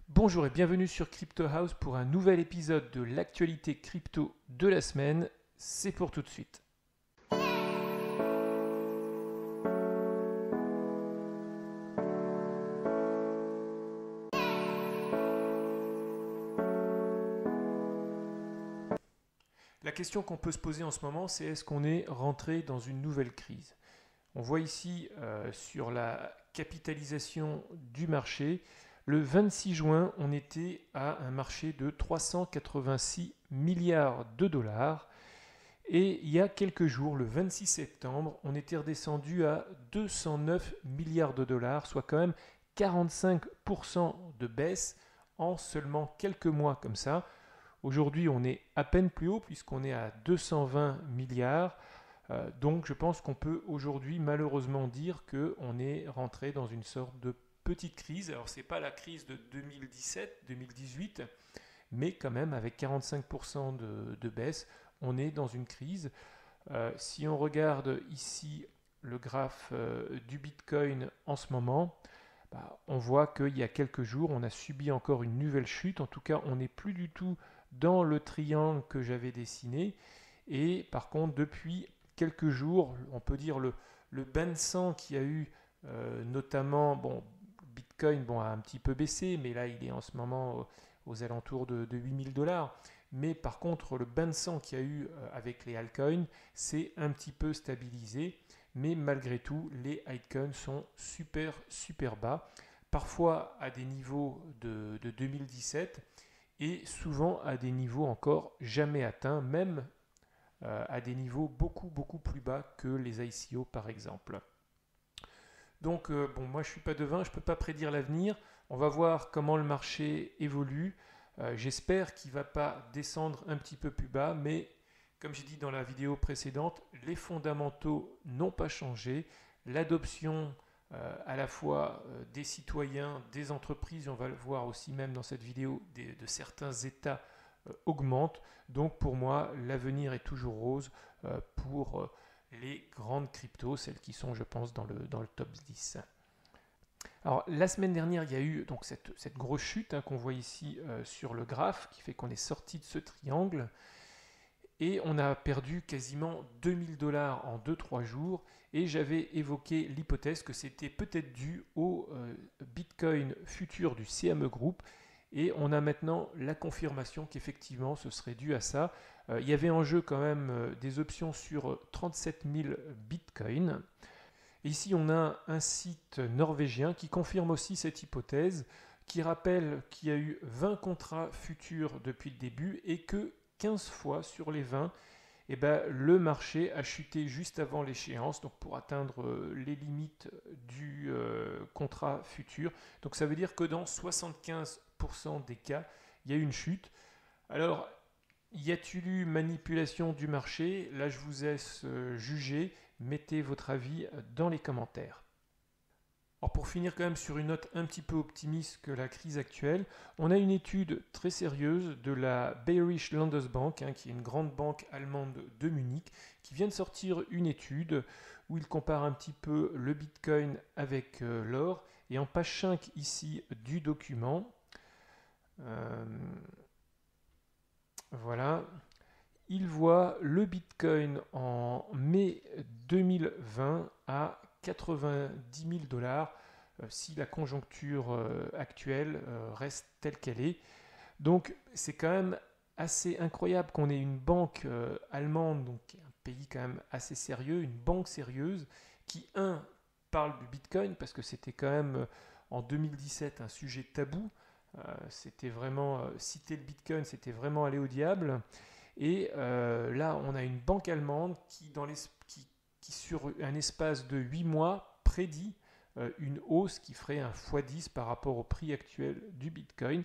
Bonjour et bienvenue sur Crypto House pour un nouvel épisode de l'actualité crypto de la semaine. C'est pour tout de suite. La question qu'on peut se poser en ce moment, c'est est-ce qu'on est rentré dans une nouvelle crise? On voit ici sur la capitalisation du marché, le 26 juin, on était à un marché de 386 milliards de dollars. Et il y a quelques jours, le 26 septembre, on était redescendu à 209 milliards de dollars, soit quand même 45% de baisse en seulement quelques mois comme ça. Aujourd'hui, on est à peine plus haut puisqu'on est à 220 milliards. Donc je pense qu'on peut aujourd'hui malheureusement dire qu'on est rentré dans une sorte de petite crise. Alors ce n'est pas la crise de 2017-2018, mais quand même avec 45% de baisse, on est dans une crise. Si on regarde ici le graphe du Bitcoin en ce moment, on voit qu'il y a quelques jours, on a subi encore une nouvelle chute. En tout cas, on n'est plus du tout dans le triangle que j'avais dessiné. Et par contre, depuis quelques jours, on peut dire le bain de sang qu'il y a eu, notamment, bon, Bitcoin a un petit peu baissé, mais là, il est en ce moment aux alentours de 8000 dollars. Mais par contre, le bain de sang qu'il y a eu avec les altcoins, c'est un petit peu stabilisé. Mais malgré tout, les altcoins sont super bas, parfois à des niveaux de 2017 et souvent à des niveaux encore jamais atteints, même à des niveaux beaucoup plus bas que les ICO par exemple. Donc bon, moi je ne suis pas devin, je ne peux pas prédire l'avenir. On va voir comment le marché évolue. J'espère qu'il ne va pas descendre un petit peu plus bas, mais comme j'ai dit dans la vidéo précédente, les fondamentaux n'ont pas changé. L'adoption à la fois des citoyens, des entreprises, et on va le voir aussi même dans cette vidéo, de certains États augmente. Donc pour moi, l'avenir est toujours rose pour les grandes cryptos, celles qui sont, je pense, dans le top 10. Alors la semaine dernière, il y a eu donc cette grosse chute qu'on voit ici sur le graphe, qui fait qu'on est sorti de ce triangle. Et on a perdu quasiment 2000 dollars en 2-3 jours. Et j'avais évoqué l'hypothèse que c'était peut-être dû au Bitcoin futur du CME Group. Et on a maintenant la confirmation qu'effectivement ce serait dû à ça. Il y avait en jeu quand même des options sur 37 000 bitcoins. Et ici on a un site norvégien qui confirme aussi cette hypothèse, qui rappelle qu'il y a eu 20 contrats futurs depuis le début et que 15 fois sur les 20, le marché a chuté juste avant l'échéance, donc pour atteindre les limites du contrat futur. Donc ça veut dire que dans 75% des cas, il y a eu une chute. Alors, y a-t-il eu manipulation du marché? Là, je vous laisse juger. Mettez votre avis dans les commentaires. Alors pour finir quand même sur une note un petit peu optimiste que la crise actuelle, on a une étude très sérieuse de la Bayerische Landesbank, qui est une grande banque allemande de Munich, qui vient de sortir une étude où il compare un petit peu le Bitcoin avec l'or. Et en page 5 ici du document, voilà, il voit le Bitcoin en mai 2020 à 90 000 dollars si la conjoncture actuelle reste telle qu'elle est. Donc c'est quand même assez incroyable qu'on ait une banque allemande, donc un pays quand même assez sérieux, une banque sérieuse, qui, parle du Bitcoin, parce que c'était quand même en 2017 un sujet tabou. C'était vraiment, citer le Bitcoin, c'était vraiment aller au diable. Et là, on a une banque allemande qui sur un espace de 8 mois, prédit une hausse qui ferait un x10 par rapport au prix actuel du Bitcoin.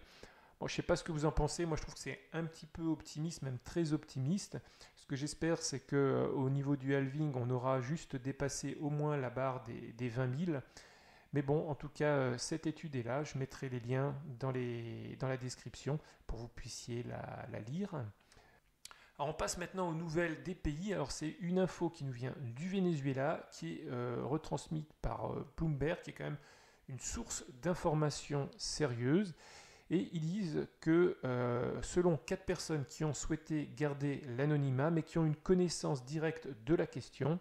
Bon, je ne sais pas ce que vous en pensez, moi je trouve que c'est un petit peu optimiste, même très optimiste. Ce que j'espère, c'est qu'au niveau du halving, on aura juste dépassé au moins la barre des 20 000. Mais bon, en tout cas, cette étude est là, je mettrai les liens dans la description pour que vous puissiez la lire. Alors on passe maintenant aux nouvelles des pays. Alors c'est une info qui nous vient du Venezuela, qui est retransmise par Bloomberg, qui est quand même une source d'information sérieuse. Et ils disent que selon 4 personnes qui ont souhaité garder l'anonymat, mais qui ont une connaissance directe de la question,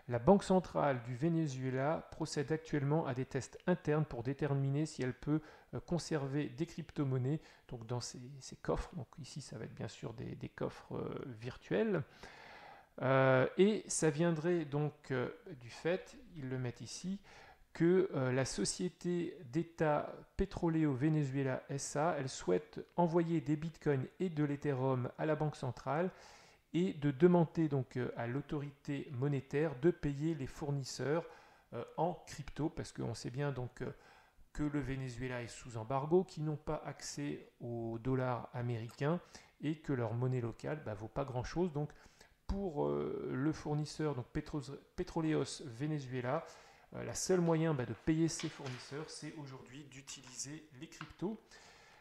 la Banque centrale du Venezuela procède actuellement à des tests internes pour déterminer si elle peut conserver des crypto-monnaies donc dans ces coffres. Donc ici, ça va être bien sûr des coffres virtuels. Et ça viendrait donc du fait, ils le mettent ici, que la société d'État Petroleo Venezuela SA, elle souhaite envoyer des bitcoins et de l'Ethereum à la Banque centrale et de demander donc à l'autorité monétaire de payer les fournisseurs en crypto, parce qu'on sait bien donc que le Venezuela est sous embargo, qu'ils n'ont pas accès au dollar américain et que leur monnaie locale vaut pas grand-chose. Donc pour le fournisseur, donc Petroleos Venezuela, la seule moyen de payer ses fournisseurs, c'est aujourd'hui d'utiliser les cryptos.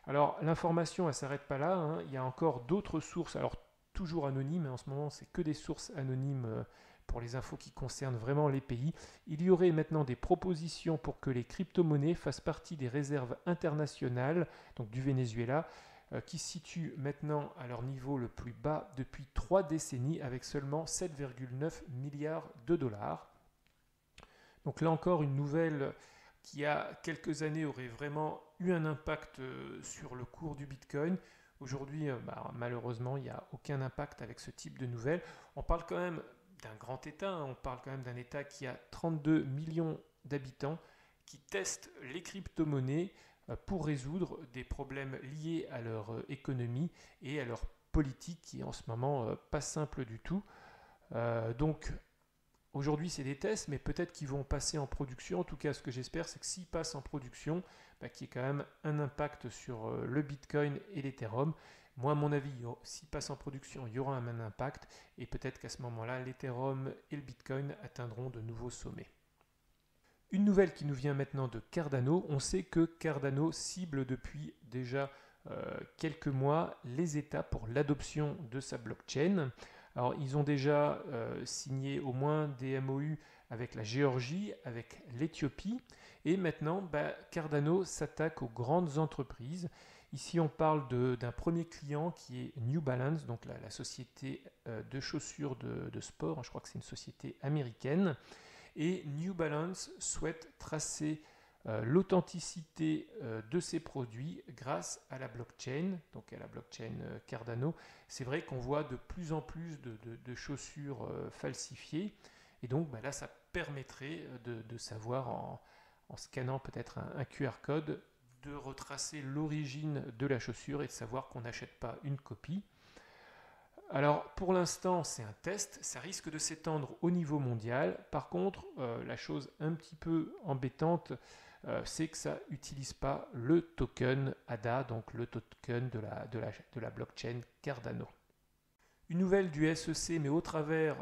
Alors l'information, elle ne s'arrête pas là, hein. Il y a encore d'autres sources, alors toujours anonymes, en ce moment c'est que des sources anonymes pour les infos qui concernent vraiment les pays. Il y aurait maintenant des propositions pour que les crypto-monnaies fassent partie des réserves internationales, donc du Venezuela, qui se situent maintenant à leur niveau le plus bas depuis 3 décennies avec seulement 7,9 milliards de dollars. Donc là encore une nouvelle qui il y a quelques années aurait vraiment eu un impact sur le cours du Bitcoin. Aujourd'hui, malheureusement, il n'y a aucun impact avec ce type de nouvelles. On parle quand même d'un grand État, hein. On parle quand même d'un État qui a 32 millions d'habitants, qui teste les crypto-monnaies pour résoudre des problèmes liés à leur économie et à leur politique qui est en ce moment pas simple du tout. Donc aujourd'hui, c'est des tests, mais peut-être qu'ils vont passer en production. En tout cas, ce que j'espère, c'est que s'ils passent en production, qu'il y ait quand même un impact sur le Bitcoin et l'Ethereum. Moi, à mon avis, s'ils passent en production, il y aura un impact. Et peut-être qu'à ce moment-là, l'Ethereum et le Bitcoin atteindront de nouveaux sommets. Une nouvelle qui nous vient maintenant de Cardano. On sait que Cardano cible depuis déjà quelques mois les États pour l'adoption de sa blockchain. Alors, ils ont déjà signé au moins des MOU avec la Géorgie, avec l'Éthiopie, et maintenant, Cardano s'attaque aux grandes entreprises. Ici, on parle d'un premier client qui est New Balance, donc la société de chaussures de sport. Je crois que c'est une société américaine. Et New Balance souhaite tracer l'authenticité de ces produits grâce à la blockchain, donc à la blockchain Cardano. C'est vrai qu'on voit de plus en plus de chaussures falsifiées, et donc là, ça permettrait de savoir en scannant peut-être un QR code, de retracer l'origine de la chaussure et de savoir qu'on n'achète pas une copie. Alors pour l'instant c'est un test, ça risque de s'étendre au niveau mondial. Par contre, la chose un petit peu embêtante, c'est que ça n'utilise pas le token ADA, donc le token de la blockchain Cardano. Une nouvelle du SEC, mais au travers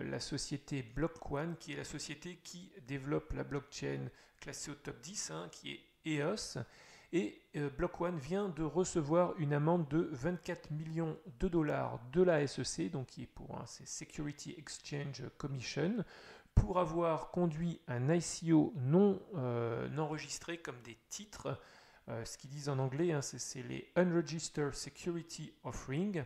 la société BlockOne, qui est la société qui développe la blockchain classée au top 10, qui est EOS. Et BlockOne vient de recevoir une amende de 24 millions de dollars de la SEC, donc qui est c'est Security Exchange Commission, pour avoir conduit un ICO non enregistré comme des titres. Ce qu'ils disent en anglais, c'est les Unregistered Security Offering.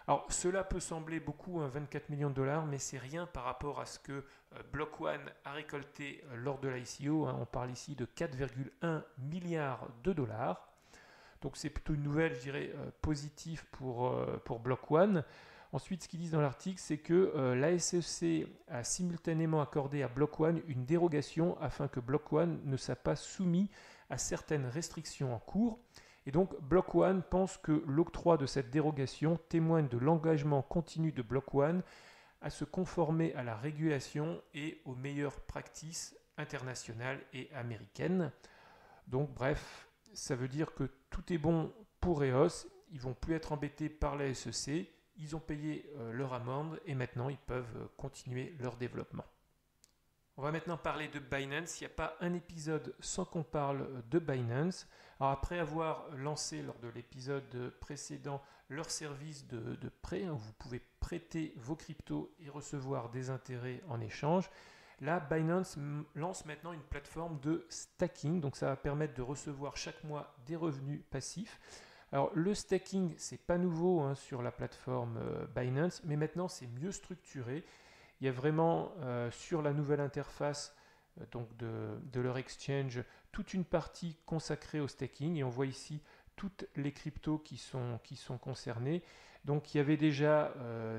Alors, cela peut sembler beaucoup, 24 millions de dollars, mais c'est rien par rapport à ce que BlockOne a récolté lors de l'ICO. On parle ici de 4,1 milliards de dollars. Donc, c'est plutôt une nouvelle, je dirais, positive pour BlockOne. Ensuite, ce qu'ils disent dans l'article, c'est que la SEC a simultanément accordé à BlockOne une dérogation afin que BlockOne ne soit pas soumis à certaines restrictions en cours. Et donc, BlockOne pense que l'octroi de cette dérogation témoigne de l'engagement continu de BlockOne à se conformer à la régulation et aux meilleures pratiques internationales et américaines. Donc, bref, ça veut dire que tout est bon pour EOS. Ils ne vont plus être embêtés par la SEC. Ils ont payé leur amende et maintenant, ils peuvent continuer leur développement. On va maintenant parler de Binance. Il n'y a pas un épisode sans qu'on parle de Binance. Alors après avoir lancé lors de l'épisode précédent leur service de prêt, où vous pouvez prêter vos cryptos et recevoir des intérêts en échange, Là, Binance lance maintenant une plateforme de stacking, donc ça va permettre de recevoir chaque mois des revenus passifs. Alors le stacking, c'est pas nouveau hein, sur la plateforme Binance, mais maintenant c'est mieux structuré. Il y a vraiment sur la nouvelle interface donc de leur exchange toute une partie consacrée au staking, et on voit ici toutes les cryptos qui sont concernées. Donc il y avait déjà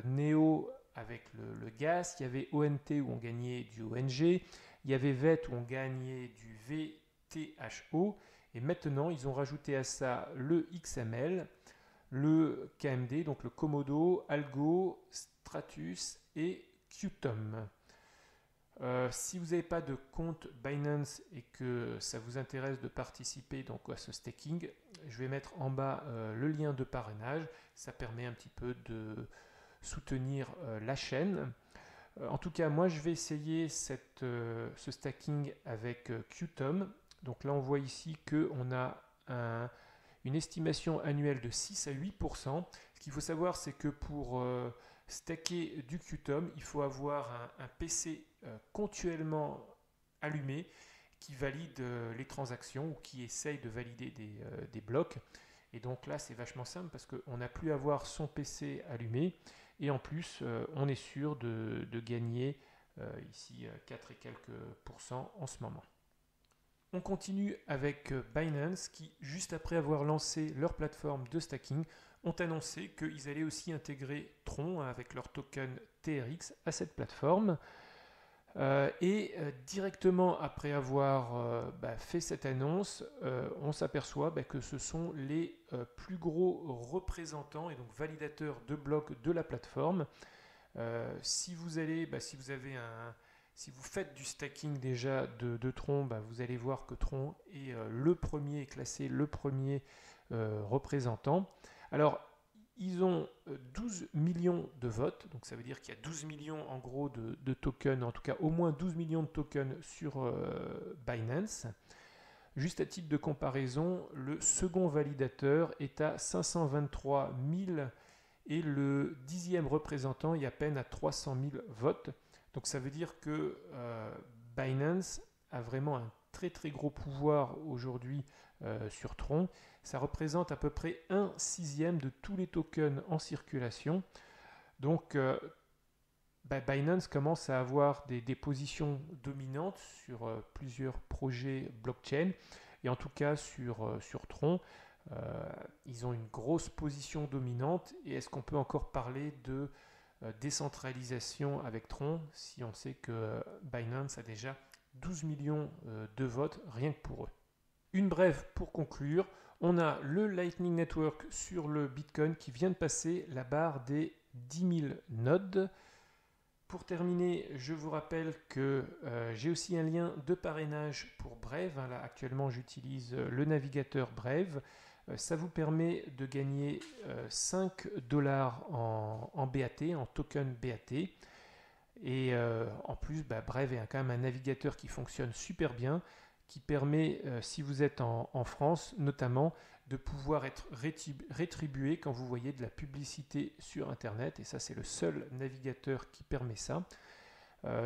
Neo avec le gas, il y avait ONT où on gagnait du ONG, il y avait VET où on gagnait du VTHO, et maintenant ils ont rajouté à ça le XML, le KMD, donc le Komodo, Algo, Stratus et Qtum. Si vous n'avez pas de compte Binance et que ça vous intéresse de participer donc à ce staking, je vais mettre en bas le lien de parrainage. Ça permet un petit peu de soutenir la chaîne. En tout cas, moi je vais essayer ce stacking avec Qtum. Donc là on voit ici qu'on a une estimation annuelle de 6 à 8%. Ce qu'il faut savoir, c'est que pour stacker du Qtum, il faut avoir un PC continuellement allumé qui valide les transactions ou qui essaye de valider des blocs. Et donc là, c'est vachement simple parce qu'on n'a plus à avoir son PC allumé. Et en plus, on est sûr de gagner ici 4 et quelques pourcents en ce moment. On continue avec Binance qui, juste après avoir lancé leur plateforme de stacking, ont annoncé qu'ils allaient aussi intégrer Tron avec leur token TRX à cette plateforme. Directement après avoir fait cette annonce, on s'aperçoit que ce sont les plus gros représentants et donc validateurs de blocs de la plateforme. Si vous faites du stacking déjà de Tron, vous allez voir que Tron est classé le premier représentant. Alors, ils ont 12 millions de votes, donc ça veut dire qu'il y a 12 millions en gros de tokens, en tout cas au moins 12 millions de tokens sur Binance. Juste à titre de comparaison, le second validateur est à 523 000 et le 10e représentant est à peine à 300 000 votes. Donc ça veut dire que Binance a vraiment un très très gros pouvoir aujourd'hui sur Tron. Ça représente à peu près 1/6 de tous les tokens en circulation. Donc Binance commence à avoir des positions dominantes sur plusieurs projets blockchain. Et en tout cas sur Tron, ils ont une grosse position dominante. Et est-ce qu'on peut encore parler de décentralisation avec Tron si on sait que Binance a déjà 12 millions de votes rien que pour eux? Une brève pour conclure, on a le Lightning Network sur le Bitcoin qui vient de passer la barre des 10 000 nodes. Pour terminer, je vous rappelle que j'ai aussi un lien de parrainage pour Brave. Là, actuellement, j'utilise le navigateur Brave. Ça vous permet de gagner 5 $ en BAT, en token BAT. Et en plus, Brave est quand même un navigateur qui fonctionne super bien, qui permet, si vous êtes en France notamment, de pouvoir être rétribué quand vous voyez de la publicité sur Internet. Et ça, c'est le seul navigateur qui permet ça.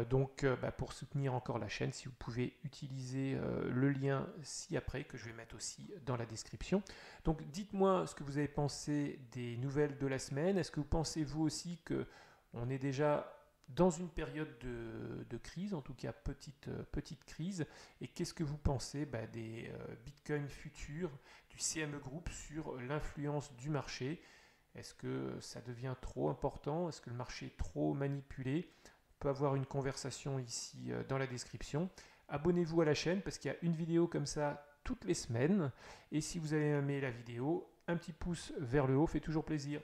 Donc, pour soutenir encore la chaîne, si vous pouvez utiliser le lien ci-après, que je vais mettre aussi dans la description. Donc, dites-moi ce que vous avez pensé des nouvelles de la semaine. Est-ce que vous pensez, vous aussi, qu'on est déjà dans une période de crise, en tout cas petite crise, et qu'est-ce que vous pensez des bitcoins futurs, du CME Group sur l'influence du marché? Est-ce que ça devient trop important? Est-ce que le marché est trop manipulé? On peut avoir une conversation ici dans la description. Abonnez-vous à la chaîne parce qu'il y a une vidéo comme ça toutes les semaines, et si vous avez aimé la vidéo, un petit pouce vers le haut fait toujours plaisir.